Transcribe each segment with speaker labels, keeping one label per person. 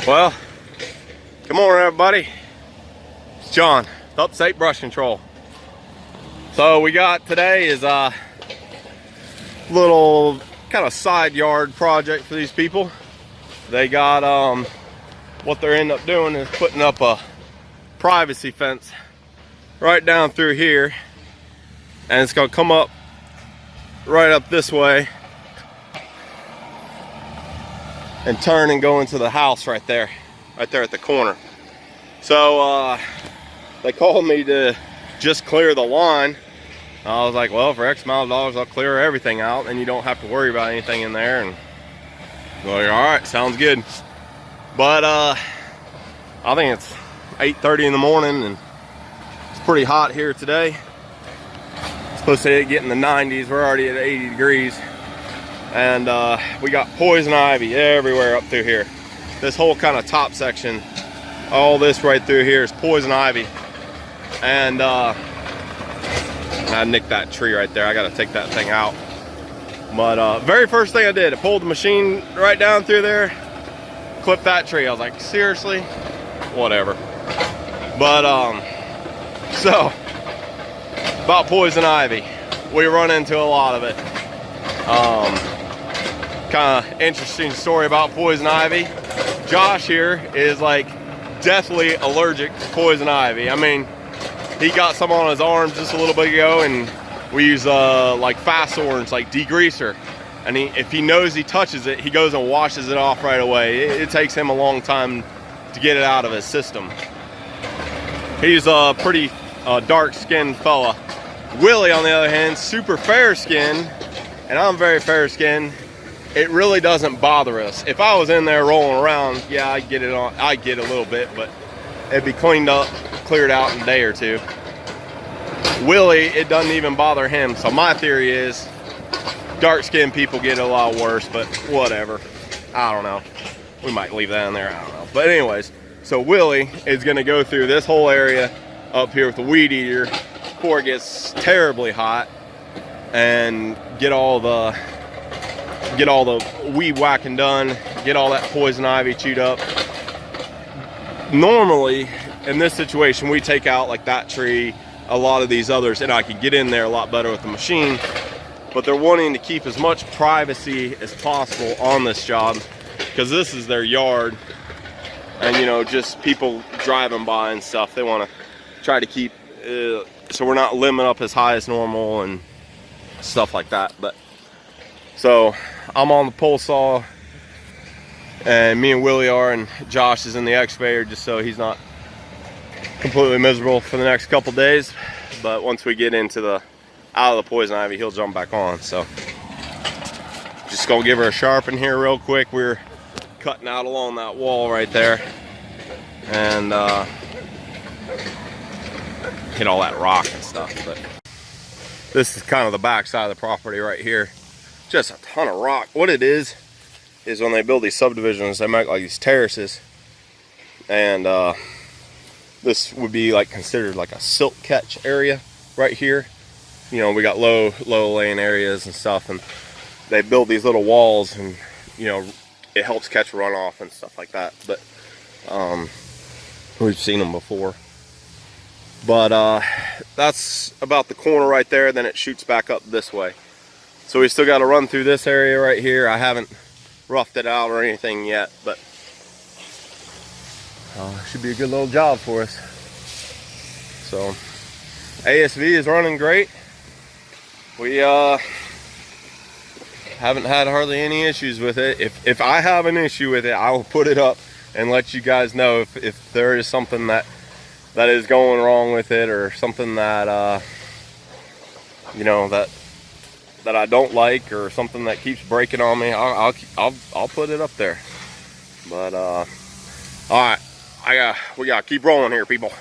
Speaker 1: Well, good morning everybody. It's John, the Upstate Brush Control. So we got today is a little kind of side yard project for these people. They got what they're ending up doing is putting up a privacy fence right down through here, and it's gonna come up right up this way and turn and go into the house right there at the corner. So they called me to just clear the line. I was like, well, for X amount of dollars I'll clear everything out and you don't have to worry about anything in there. And well, all right, sounds good. But I think it's 8:30 in the morning and it's pretty hot here today. It's supposed to get in the 90s. We're already at 80 degrees. And we got poison ivy everywhere up through here. This whole kind of top section, all this right through here is poison ivy. And I nicked that tree right there. I got to take that thing out. But very first thing I did, I pulled the machine right down through there, clipped that tree. I was like, seriously? Whatever. But so about poison ivy, we run into a lot of it. Kind of interesting story about poison ivy. Josh here is like deathly allergic to poison ivy. I mean, he got some on his arm just a little bit ago, and we use like fast orange, like degreaser, and if he knows he touches it, he goes and washes it off right away. It takes him a long time to get it out of his system. He's a pretty dark skinned fella. Willie, on the other hand, super fair skinned, and I'm very fair skinned. It really doesn't bother us. If I was in there rolling around, yeah, I get it on. I get a little bit, but it'd be cleaned up, cleared out in a day or two. Willie, it doesn't even bother him. So my theory is dark-skinned people get it a lot worse, but whatever. I don't know. We might leave that in there. I don't know. But anyways, so Willie is going to go through this whole area up here with the weed eater before it gets terribly hot and get all the weed whacking done, get all that poison ivy chewed up. Normally, in this situation, we take out like that tree, a lot of these others, and I could get in there a lot better with the machine, but they're wanting to keep as much privacy as possible on this job because this is their yard, and you know, just people driving by and stuff, they want to try to keep so we're not limbing up as high as normal and stuff like that. But so I'm on the pole saw, and me and Willie are, and Josh is in the excavator just so he's not completely miserable for the next couple days. But once we get into out of the poison ivy, he'll jump back on. So just gonna give her a sharpen here real quick. We're cutting out along that wall right there and hit all that rock and stuff. But this is kind of the back side of the property right here. Just a ton of rock. What it is when they build these subdivisions, they make like these terraces, and this would be like considered like a silt catch area right here. You know, we got low laying areas and stuff, and they build these little walls, and you know, it helps catch runoff and stuff like that. But we've seen them before. But that's about the corner right there. Then it shoots back up this way. So we still got to run through this area right here. I haven't roughed it out or anything yet, but should be a good little job for us. So ASV is running great. We haven't had hardly any issues with it. If I have an issue with it, I will put it up and let you guys know if there is something that is going wrong with it, or something that you know, that I don't like, or something that keeps breaking on me. I'll put it up there. But all right, we gotta keep rolling here, people.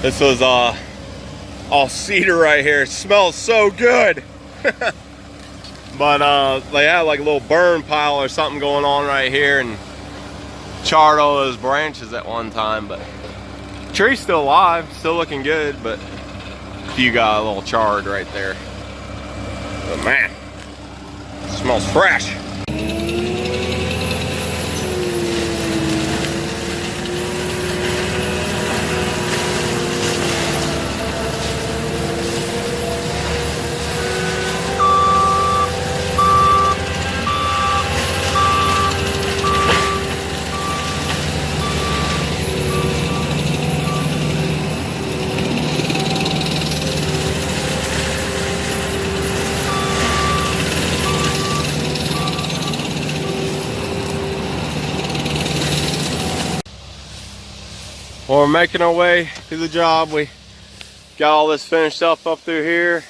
Speaker 1: This was all cedar right here. It smells so good. But they had like a little burn pile or something going on right here, and charred all those branches at one time. But the tree's still alive, still looking good, but a few got a little charred right there. But man, it smells fresh. Well, we're making our way through the job. We got all this finished up through here,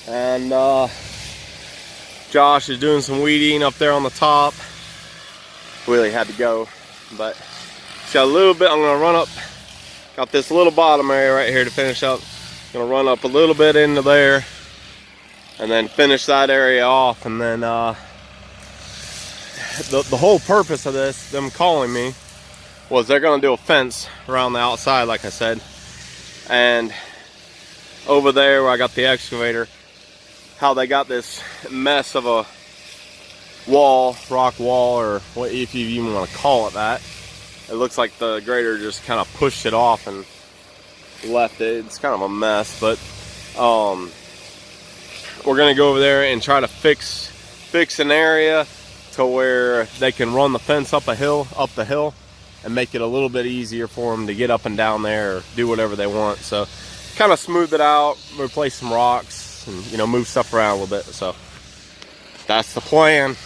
Speaker 1: and Josh is doing some weed eating up there on the top. Really had to go, but it's got a little bit. I'm gonna run up, got this little bottom area right here to finish up. Gonna run up a little bit into there and then finish that area off. And then the whole purpose of this, them calling me, was they're gonna do a fence around the outside, like I said. And over there where I got the excavator, how they got this mess of a wall, rock wall, or what, if you even want to call it that. It looks like the grader just kind of pushed it off and left it. It's kind of a mess, but we're gonna go over there and try to fix an area to where they can run the fence up the hill, and make it a little bit easier for them to get up and down there or do whatever they want. So kind of smooth it out, replace some rocks, and, you know, move stuff around a little bit. So that's the plan.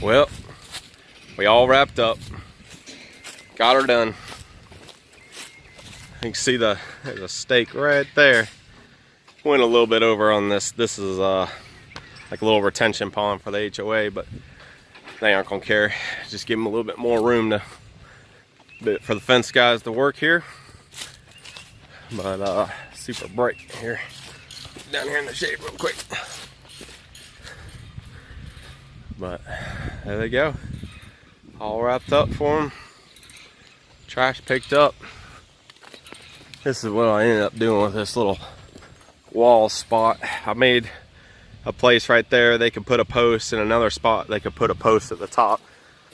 Speaker 1: Well, we all wrapped up. Got her done. You can see there's a stake right there. Went a little bit over on this. This is like a little retention pond for the HOA, but they aren't gonna care. Just give them a little bit more room for the fence guys to work here. But super bright here. Down here in the shade real quick. But there they go. All wrapped up for them. Trash picked up. This is what I ended up doing with this little wall spot. I made a place right there. They could put a post, in another spot they could put a post at the top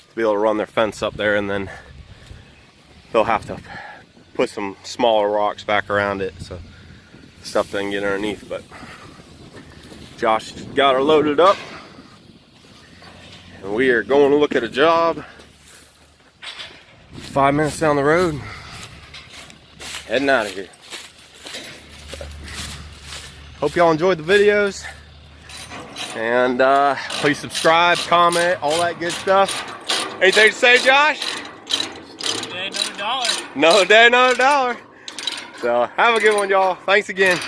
Speaker 1: to be able to run their fence up there, and then they'll have to put some smaller rocks back around it so stuff doesn't get underneath. But Josh got her loaded up, and we are going to look at a job 5 minutes down the road, heading out of here. But hope y'all enjoyed the videos, and please subscribe, comment, all that good stuff. Anything to say, Josh?
Speaker 2: Another day, another dollar.
Speaker 1: Another day, another dollar. So have a good one, y'all. Thanks again.